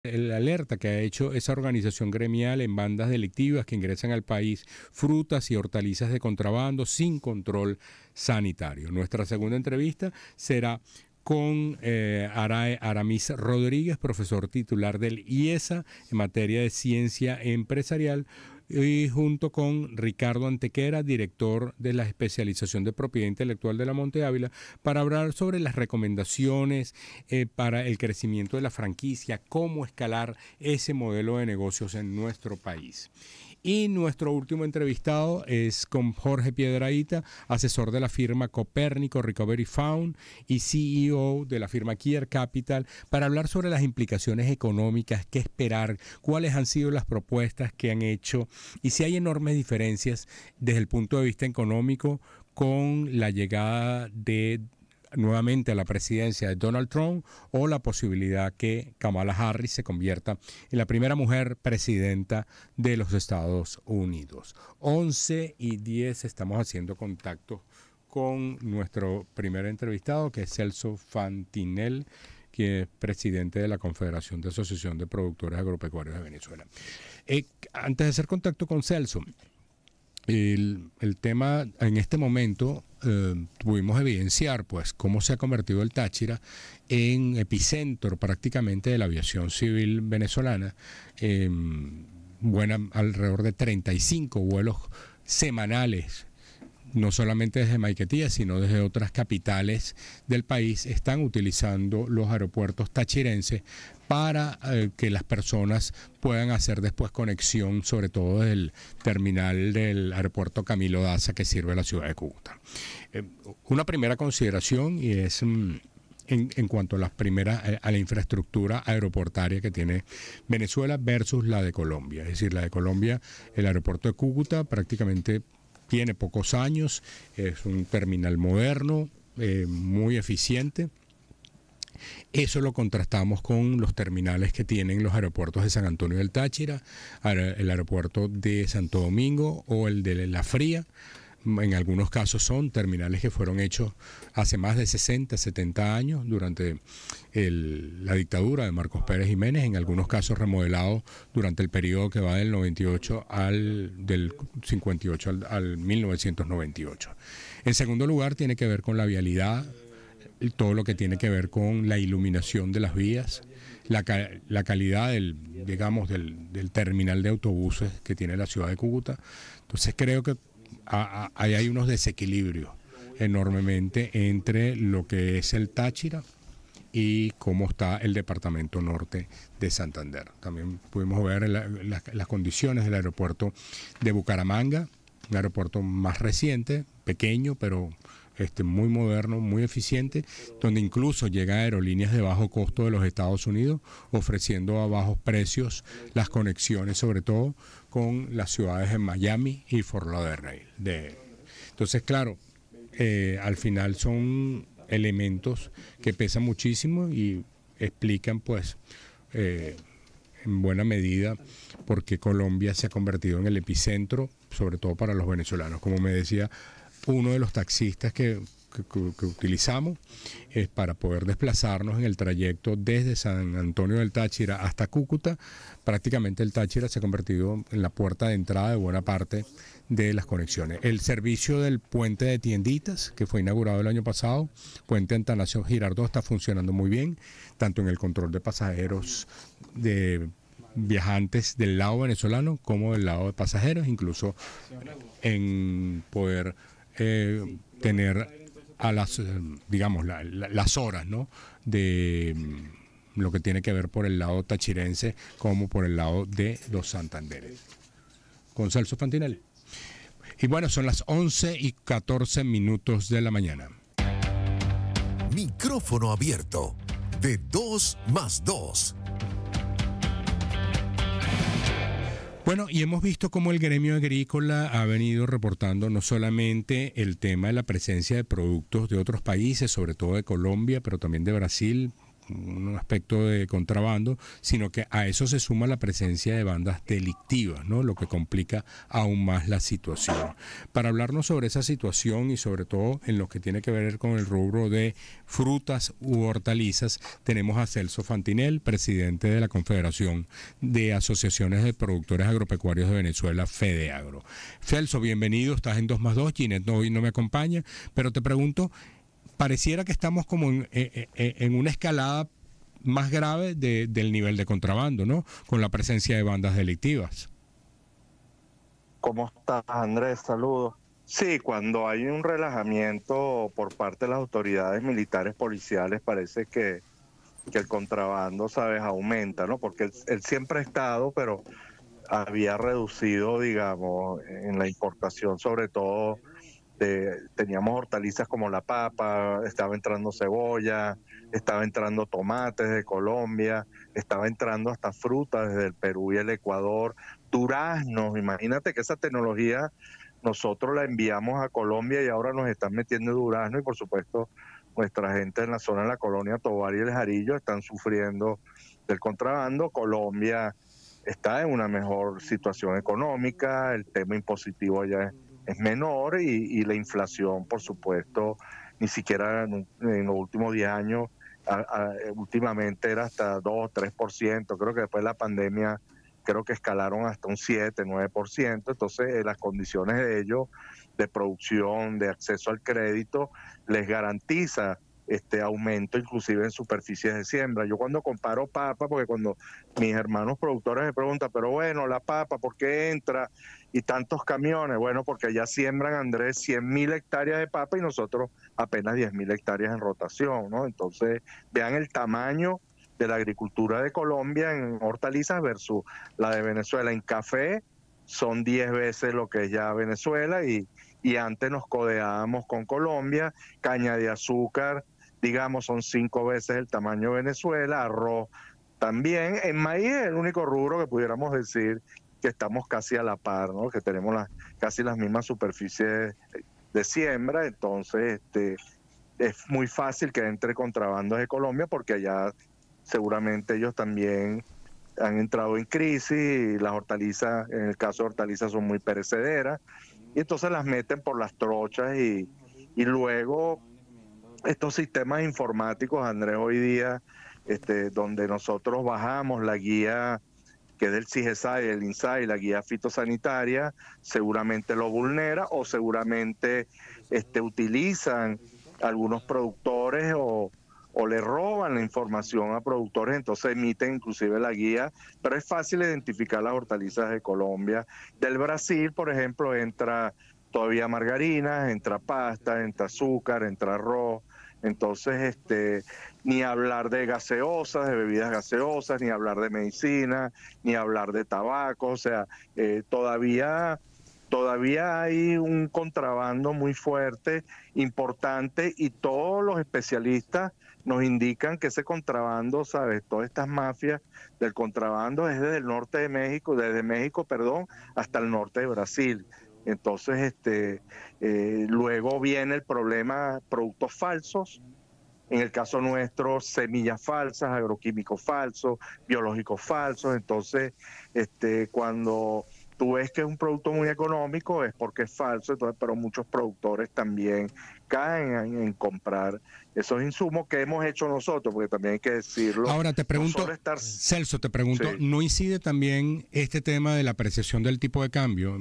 la alerta que ha hecho esa organización gremial en bandas delictivas que ingresan al país frutas y hortalizas de contrabando sin control sanitario. Nuestra segunda entrevista será con Aramis Rodríguez, profesor titular del IESA en materia de ciencia empresarial, y junto con Ricardo Antequera, director de la especialización de propiedad intelectual de la Monte Ávila, para hablar sobre las recomendaciones para el crecimiento de la franquicia, cómo escalar ese modelo de negocios en nuestro país. Y nuestro último entrevistado es con Jorge Piedrahita, asesor de la firma Copérnico Recovery Fund y CEO de la firma Kier Capital, para hablar sobre las implicaciones económicas, qué esperar, cuáles han sido las propuestas que han hecho y si hay enormes diferencias desde el punto de vista económico con la llegada de nuevamente a la presidencia de Donald Trump o la posibilidad que Kamala Harris se convierta en la primera mujer presidenta de los Estados Unidos. 11:10 estamos haciendo contacto con nuestro primer entrevistado, que es Celso Fantinel, que es presidente de la Confederación de Asociación de Productores Agropecuarios de Venezuela. Antes de hacer contacto con Celso, el tema en este momento pudimos evidenciar pues cómo se ha convertido el Táchira en epicentro prácticamente de la aviación civil venezolana. Alrededor de 35 vuelos semanales, no solamente desde Maiquetía, sino desde otras capitales del país, están utilizando los aeropuertos tachirenses para que las personas puedan hacer después conexión, sobre todo desde el terminal del aeropuerto Camilo Daza, que sirve a la ciudad de Cúcuta. Una primera consideración, y es en cuanto a la infraestructura aeroportaria que tiene Venezuela versus la de Colombia. Es decir, la de Colombia, el aeropuerto de Cúcuta prácticamente tiene pocos años, es un terminal moderno, muy eficiente. Eso lo contrastamos con los terminales que tienen los aeropuertos de San Antonio del Táchira, el aeropuerto de Santo Domingo o el de La Fría. En algunos casos son terminales que fueron hechos hace más de 60, 70 años durante la dictadura de Marcos Pérez Jiménez, en algunos casos remodelados durante el periodo que va del 98 del 58 al 1998. En segundo lugar, tiene que ver con la vialidad, todo lo que tiene que ver con la iluminación de las vías, la calidad del terminal de autobuses que tiene la ciudad de Cúcuta. Entonces creo que ahí hay unos desequilibrios enormemente entre lo que es el Táchira y cómo está el departamento norte de Santander. También pudimos ver las condiciones del aeropuerto de Bucaramanga, un aeropuerto más reciente, pequeño, pero muy moderno, muy eficiente, donde incluso llegan aerolíneas de bajo costo de los Estados Unidos, ofreciendo a bajos precios las conexiones, sobre todo con las ciudades de Miami y Fort Lauderdale. Entonces, claro, al final son elementos que pesan muchísimo y explican, pues, en buena medida por qué Colombia se ha convertido en el epicentro, sobre todo para los venezolanos. Como me decía uno de los taxistas que utilizamos es para poder desplazarnos en el trayecto desde San Antonio del Táchira hasta Cúcuta. Prácticamente el Táchira se ha convertido en la puerta de entrada de buena parte de las conexiones. El servicio del puente de Tienditas, que fue inaugurado el año pasado, puente Antanasio Girardot, está funcionando muy bien, tanto en el control de pasajeros de viajantes del lado venezolano como del lado de pasajeros, incluso en poder tener a las horas, ¿no?, de lo que tiene que ver por el lado tachirense como por el lado de los Santanderes. Con Celso Fantinel. Y bueno, son las 11:14 de la mañana. Micrófono abierto de 2 más 2. Bueno, y hemos visto cómo el gremio agrícola ha venido reportando no solamente el tema de la presencia de productos de otros países, sobre todo de Colombia, pero también de Brasil, un aspecto de contrabando, sino que a eso se suma la presencia de bandas delictivas, ¿no? Lo que complica aún más la situación. Para hablarnos sobre esa situación y sobre todo en lo que tiene que ver con el rubro de frutas u hortalizas, tenemos a Celso Fantinel, presidente de la Confederación de Asociaciones de Productores Agropecuarios de Venezuela, FEDEAGRO. Celso, bienvenido, estás en 2+2, Ginette hoy no me acompaña, pero te pregunto, pareciera que estamos como en una escalada más grave del nivel de contrabando, ¿no? Con la presencia de bandas delictivas. ¿Cómo estás, Andrés? Saludos. Sí, cuando hay un relajamiento por parte de las autoridades militares policiales, parece que el contrabando, ¿sabes?, aumenta, ¿no? Porque él siempre ha estado, pero había reducido, digamos, en la importación, sobre todo. Teníamos hortalizas como la papa, estaba entrando cebolla, estaba entrando tomates de Colombia, estaba entrando hasta frutas desde el Perú y el Ecuador, duraznos. Imagínate que esa tecnología nosotros la enviamos a Colombia y ahora nos están metiendo durazno, y por supuesto nuestra gente en la zona de la colonia Tovar y El Jarillo están sufriendo del contrabando. Colombia está en una mejor situación económica, el tema impositivo allá es menor y la inflación, por supuesto, ni siquiera en los últimos 10 años, últimamente era hasta 2 o 3%, creo que después de la pandemia creo que escalaron hasta un 7, 9%, entonces las condiciones de ellos, de producción, de acceso al crédito, les garantiza este aumento inclusive en superficies de siembra. Yo cuando comparo papa, porque cuando mis hermanos productores me preguntan, pero bueno, la papa, ¿por qué entra y tantos camiones? Bueno, porque allá siembran, Andrés, 100.000 hectáreas de papa y nosotros apenas 10.000 hectáreas en rotación, ¿no? Entonces, vean el tamaño de la agricultura de Colombia en hortalizas versus la de Venezuela. En café son 10 veces lo que es ya Venezuela, y antes nos codeábamos con Colombia. Caña de azúcar, digamos, son 5 veces el tamaño de Venezuela. Arroz también. En maíz es el único rubro que pudiéramos decir que estamos casi a la par, ¿no? Que tenemos casi las mismas superficies de siembra. Entonces es muy fácil que entre contrabando de Colombia, porque allá seguramente ellos también han entrado en crisis, y las hortalizas, en el caso de hortalizas, son muy perecederas, y entonces las meten por las trochas, y luego estos sistemas informáticos, Andrés, hoy día, donde nosotros bajamos la guía que es del CIGESAI, el INSAI, la guía fitosanitaria, seguramente lo vulnera, o seguramente utilizan algunos productores o le roban la información a productores, entonces emiten inclusive la guía, pero es fácil identificar las hortalizas de Colombia. Del Brasil, por ejemplo, entra todavía margarina, entra pasta, entra azúcar, entra arroz. Entonces, ni hablar de gaseosas, de bebidas gaseosas, ni hablar de medicina, ni hablar de tabaco. O sea, todavía hay un contrabando muy fuerte, importante, y todos los especialistas nos indican que ese contrabando, ¿sabes? Todas estas mafias del contrabando es desde el norte de México, hasta el norte de Brasil. Entonces, luego viene el problema, productos falsos. En el caso nuestro, semillas falsas, agroquímicos falsos, biológicos falsos. Entonces, cuando tú ves que es un producto muy económico, es porque es falso. Entonces, pero muchos productores también caen en comprar esos insumos que hemos hecho nosotros, porque también hay que decirlo. Ahora te pregunto, Celso, sí, ¿no incide también este tema de la apreciación del tipo de cambio?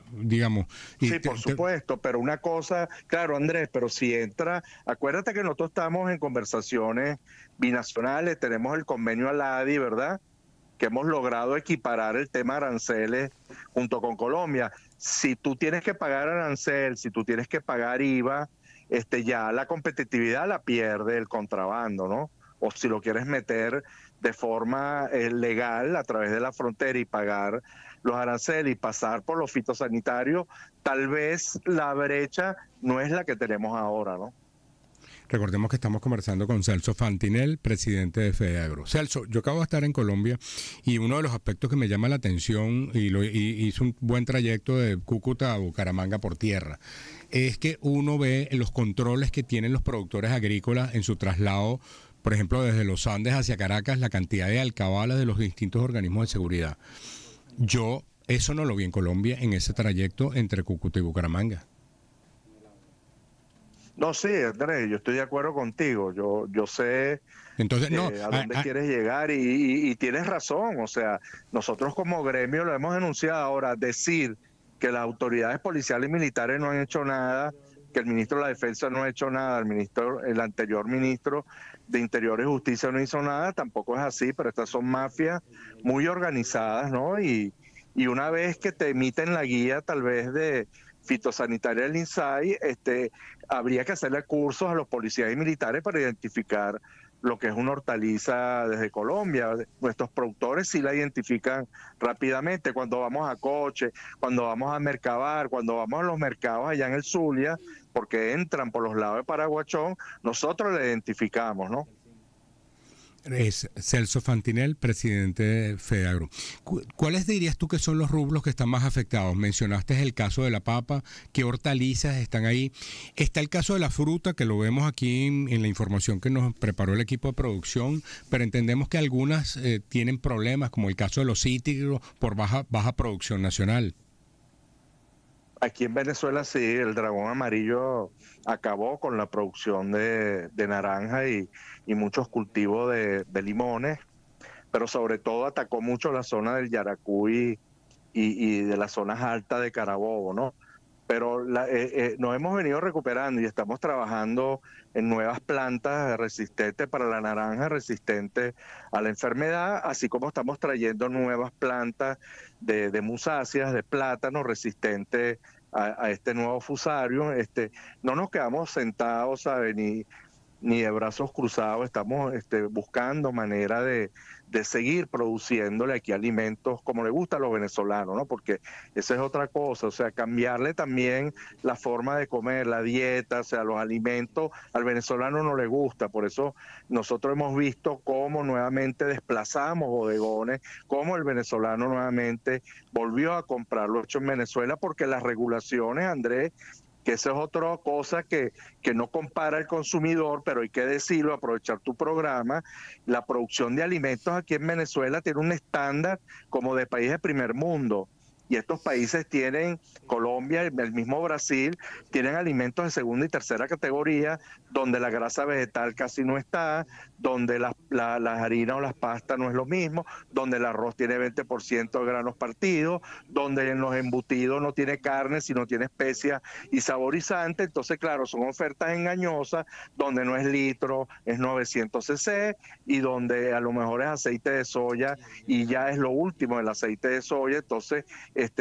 Digamos. Sí, por supuesto, pero una cosa, claro, Andrés, pero si entra, acuérdate que nosotros estamos en conversaciones binacionales, tenemos el convenio ALADI, ¿verdad?, que hemos logrado equiparar el tema aranceles junto con Colombia. Si tú tienes que pagar arancel, si tú tienes que pagar IVA, ya la competitividad la pierde el contrabando, ¿no? O si lo quieres meter de forma legal a través de la frontera y pagar los aranceles y pasar por los fitosanitarios, tal vez la brecha no es la que tenemos ahora, ¿no? Recordemos que estamos conversando con Celso Fantinel, presidente de FEDEAGRO. Celso, yo acabo de estar en Colombia y uno de los aspectos que me llama la atención, y hice un buen trayecto de Cúcuta a Bucaramanga por tierra, es que uno ve los controles que tienen los productores agrícolas en su traslado por ejemplo, desde los Andes hacia Caracas, la cantidad de alcabalas de los distintos organismos de seguridad. Yo eso no lo vi en Colombia en ese trayecto entre Cúcuta y Bucaramanga. No, sí, Andrés, yo estoy de acuerdo contigo. Yo sé Entonces, no, a dónde quieres llegar y tienes razón. O sea, nosotros como gremio lo hemos denunciado. Ahora, decir que las autoridades policiales y militares no han hecho nada, que el ministro de la Defensa no ha hecho nada, el anterior ministro de Interior y Justicia no hizo nada, tampoco es así, pero estas son mafias muy organizadas, ¿no? Y una vez que te emiten la guía, tal vez de fitosanitaria del INSAI, habría que hacerle cursos a los policías y militares para identificar lo que es una hortaliza desde Colombia. Nuestros productores sí la identifican rápidamente cuando vamos a Coche, cuando vamos a Mercabar, cuando vamos a los mercados allá en el Zulia, porque entran por los lados de Paraguachón, nosotros la identificamos, ¿no? Es Celso Fantinel, presidente de FEDEAGRO. ¿Cuáles dirías tú que son los rubros que están más afectados? Mencionaste el caso de la papa, ¿qué hortalizas están ahí? Está el caso de la fruta, que lo vemos aquí en la información que nos preparó el equipo de producción, pero entendemos que algunas tienen problemas, como el caso de los cítricos por baja producción nacional. Aquí en Venezuela sí, el dragón amarillo acabó con la producción de naranja y muchos cultivos de limones, pero sobre todo atacó mucho la zona del Yaracuy y de las zonas altas de Carabobo, ¿no? Pero nos hemos venido recuperando y estamos trabajando en nuevas plantas resistentes para la naranja, resistentes a la enfermedad, así como estamos trayendo nuevas plantas de musáceas, de plátano resistentes a este nuevo fusario. No nos quedamos sentados, ¿sabe? Ni de brazos cruzados, estamos buscando manera de seguir produciéndole aquí alimentos como le gusta a los venezolanos, ¿no? Porque esa es otra cosa, o sea, cambiarle también la forma de comer, la dieta, o sea, los alimentos al venezolano no le gusta, por eso nosotros hemos visto cómo nuevamente desplazamos bodegones, cómo el venezolano nuevamente volvió a comprar lo hecho en Venezuela, porque las regulaciones, Andrés, que esa es otra cosa que no compara el consumidor, pero hay que decirlo, aprovechar tu programa, la producción de alimentos aquí en Venezuela tiene un estándar como de país de primer mundo. Y estos países tienen, Colombia, el mismo Brasil, tienen alimentos de segunda y tercera categoría, donde la grasa vegetal casi no está, donde las harinas o las pastas no es lo mismo, donde el arroz tiene 20% de granos partidos, donde en los embutidos no tiene carne, sino tiene especias y saborizantes. Entonces, claro, son ofertas engañosas, donde no es litro, es 900 cc, y donde a lo mejor es aceite de soya, y ya es lo último, el aceite de soya. Entonces,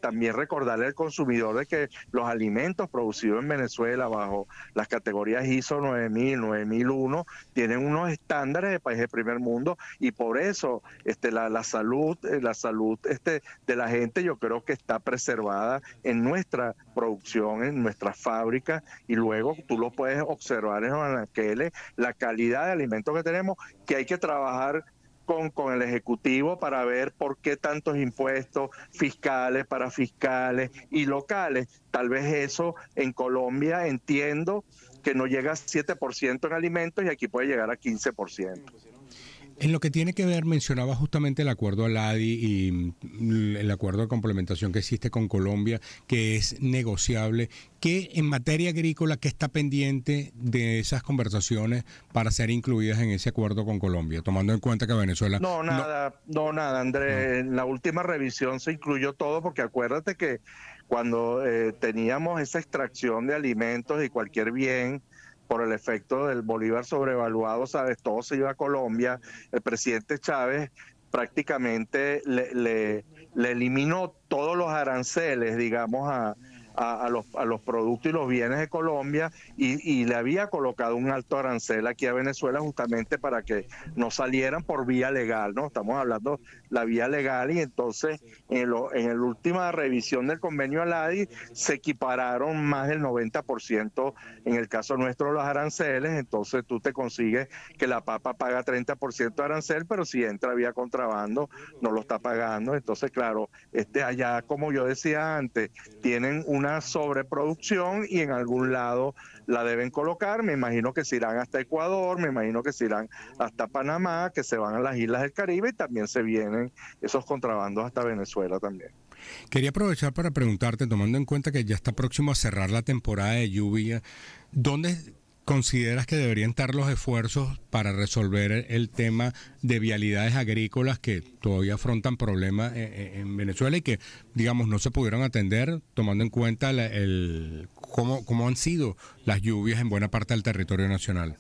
también recordarle al consumidor de que los alimentos producidos en Venezuela bajo las categorías ISO 9000, 9001 tienen unos estándares de país de primer mundo, y por eso la salud de la gente, yo creo que está preservada en nuestra producción, en nuestras fábricas, y luego tú lo puedes observar en los anaqueles, la calidad de alimentos que tenemos, que hay que trabajar con el Ejecutivo para ver por qué tantos impuestos fiscales, parafiscales y locales. Tal vez eso en Colombia, entiendo que no llega a 7% en alimentos y aquí puede llegar a 15%. En lo que tiene que ver, mencionaba justamente el acuerdo ALADI y el acuerdo de complementación que existe con Colombia, que es negociable. ¿Qué en materia agrícola, qué está pendiente de esas conversaciones para ser incluidas en ese acuerdo con Colombia, tomando en cuenta que Venezuela... No, nada, Andrés. En la última revisión se incluyó todo, porque acuérdate que cuando teníamos esa extracción de alimentos y cualquier bien, por el efecto del bolívar sobrevaluado, ¿sabes? Todo se iba a Colombia. El presidente Chávez prácticamente le eliminó todos los aranceles, digamos, a los productos y los bienes de Colombia, y le había colocado un alto arancel aquí a Venezuela justamente para que no salieran por vía legal, ¿no? Estamos hablando la vía legal, y entonces en la última revisión del convenio ALADI se equipararon más del 90% en el caso nuestro los aranceles. Entonces tú te consigues que la papa paga 30% de arancel, pero si entra vía contrabando no lo está pagando. Entonces, claro, allá, como yo decía antes, tienen una una sobreproducción y en algún lado la deben colocar. Me imagino que se irán hasta Ecuador, me imagino que se irán hasta Panamá, que se van a las islas del Caribe y también se vienen esos contrabandos hasta Venezuela también. Quería aprovechar para preguntarte, tomando en cuenta que ya está próximo a cerrar la temporada de lluvia, ¿dónde consideras que deberían estar los esfuerzos para resolver el tema de vialidades agrícolas que todavía afrontan problemas en Venezuela y que, digamos, no se pudieron atender, tomando en cuenta cómo han sido las lluvias en buena parte del territorio nacional?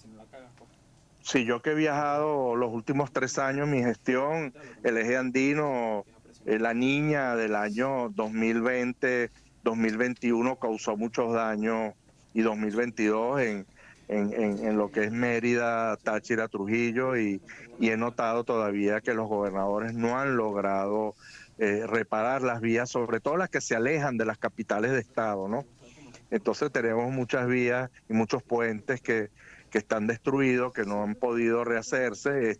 Sí, yo que he viajado los últimos 3 años, mi gestión, el eje andino, la niña del año 2020, 2021 causó muchos daños y 2022 en lo que es Mérida, Táchira, Trujillo y he notado todavía que los gobernadores no han logrado reparar las vías, sobre todo las que se alejan de las capitales de estado, ¿no? Entonces tenemos muchas vías y muchos puentes que están destruidos, que no han podido rehacerse.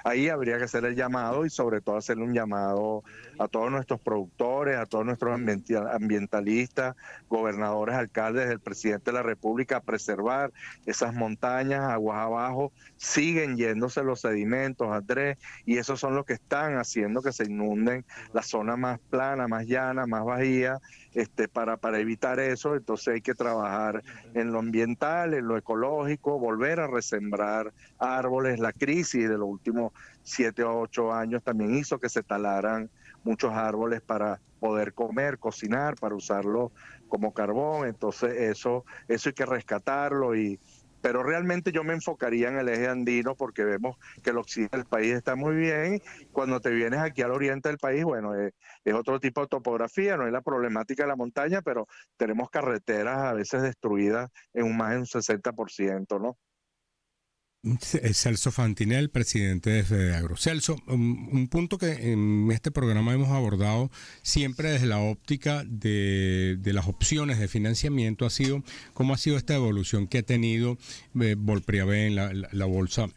Ahí habría que hacer el llamado y sobre todo hacerle un llamado a todos nuestros productores, a todos nuestros ambientalistas, gobernadores, alcaldes, el presidente de la República, a preservar esas montañas, aguas abajo. Siguen yéndose los sedimentos, Andrés, y esos son los que están haciendo que se inunden la zona más plana, más llana, más bajía, para evitar eso. Entonces hay que trabajar en lo ambiental, en lo ecológico, volver a resembrar árboles. La crisis de los últimos 7 o 8 años también hizo que se talaran muchos árboles para poder comer, cocinar, para usarlo como carbón. Entonces eso hay que rescatarlo pero realmente yo me enfocaría en el eje andino porque vemos que el occidente del país está muy bien. Cuando te vienes aquí al oriente del país, bueno, es otro tipo de topografía, no es la problemática de la montaña, pero tenemos carreteras a veces destruidas en más de un 60%, ¿no? Celso Fantinel, presidente de FEDEAGRO. Celso, un punto que en este programa hemos abordado siempre desde la óptica de las opciones de financiamiento ha sido cómo ha sido esta evolución que ha tenido Volpriavé en la bolsa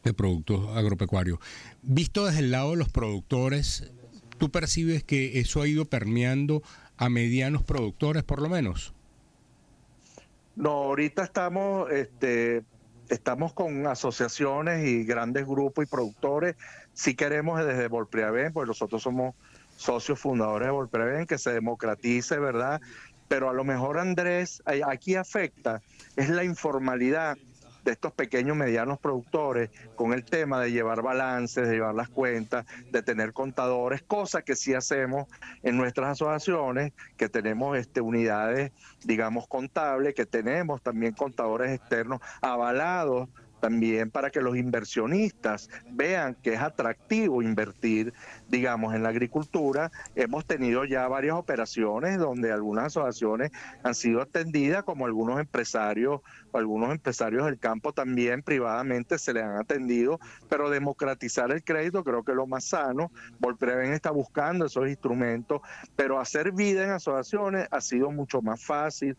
de productos agropecuarios. Visto desde el lado de los productores, ¿tú percibes que eso ha ido permeando a medianos productores por lo menos? No, ahorita estamos con asociaciones y grandes grupos y productores. Si queremos desde Volpriaven, pues nosotros somos socios fundadores de Volpriaven, que se democratice, ¿verdad? Pero a lo mejor, Andrés, aquí afecta, es la informalidad de estos pequeños, medianos productores con el tema de llevar balances, de llevar las cuentas, de tener contadores, cosa que sí hacemos en nuestras asociaciones, que tenemos unidades, digamos, contables, que tenemos también contadores externos avalados también para que los inversionistas vean que es atractivo invertir, digamos, en la agricultura. Hemos tenido ya varias operaciones donde algunas asociaciones han sido atendidas, como algunos empresarios del campo también privadamente se les han atendido, pero democratizar el crédito creo que es lo más sano. Volpriaven está buscando esos instrumentos, pero hacer vida en asociaciones ha sido mucho más fácil.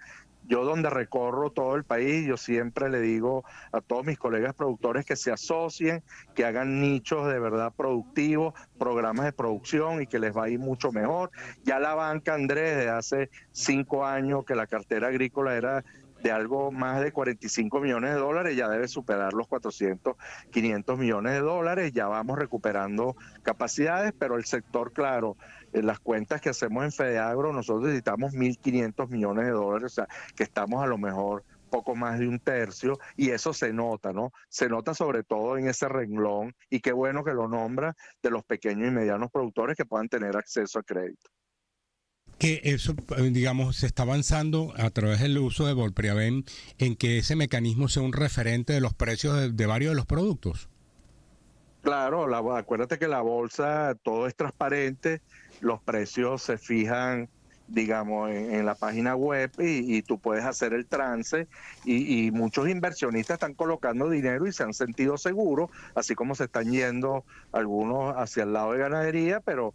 Yo donde recorro todo el país, yo siempre le digo a todos mis colegas productores que se asocien, que hagan nichos de verdad productivos, programas de producción y que les va a ir mucho mejor. Ya la banca, Andrés, de hace 5 años que la cartera agrícola era de algo más de 45 millones de dólares, ya debe superar los 400, 500 millones de dólares, ya vamos recuperando capacidades, pero el sector, claro, en las cuentas que hacemos en FEDEAGRO, nosotros necesitamos 1.500 millones de dólares, o sea, que estamos a lo mejor poco más de un tercio, y eso se nota, ¿no? Se nota sobre todo en ese renglón, y qué bueno que lo nombra, de los pequeños y medianos productores que puedan tener acceso a crédito. Que eso, digamos, se está avanzando a través del uso de Volpriaven en que ese mecanismo sea un referente de los precios de varios de los productos. Claro, acuérdate que la bolsa todo es transparente, los precios se fijan, digamos, en la página web y tú puedes hacer el trance y muchos inversionistas están colocando dinero y se han sentido seguros, así como se están yendo algunos hacia el lado de ganadería, pero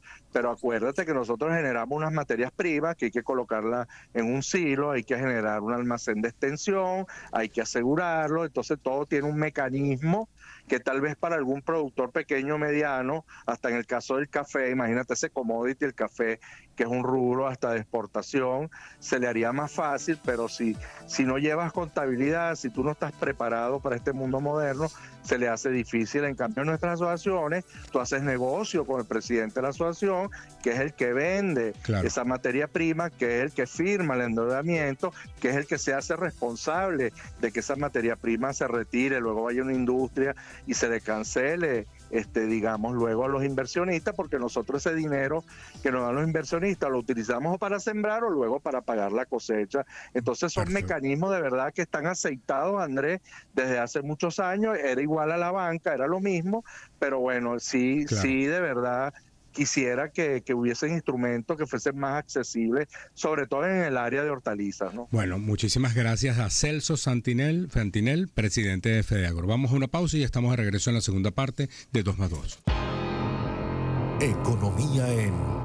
acuérdate que nosotros generamos unas materias primas que hay que colocarlas en un silo, hay que generar un almacén de extensión, hay que asegurarlo, entonces todo tiene un mecanismo que tal vez para algún productor pequeño o mediano, hasta en el caso del café, imagínate ese commodity, el café, que es un rubro hasta de exportación, se le haría más fácil, pero si no llevas contabilidad, si tú no estás preparado para este mundo moderno, se le hace difícil. En cambio, en nuestras asociaciones, tú haces negocio con el presidente de la asociación, que es el que vende esa materia prima, que es el que firma el endeudamiento, que es el que se hace responsable de que esa materia prima se retire, luego vaya a una industria y se le cancele, digamos, luego a los inversionistas, porque nosotros ese dinero que nos dan los inversionistas lo utilizamos o para sembrar o luego para pagar la cosecha. Entonces son mecanismos de verdad que están aceitados, Andrés, desde hace muchos años. Era igual a la banca, era lo mismo, pero bueno, sí de verdad quisiera que hubiesen instrumentos que fuesen más accesibles, sobre todo en el área de hortalizas, ¿no? Bueno, muchísimas gracias a Celso Fantinel, presidente de FEDEAGRO. Vamos a una pausa y estamos de regreso en la segunda parte de 2 más 2. Economía en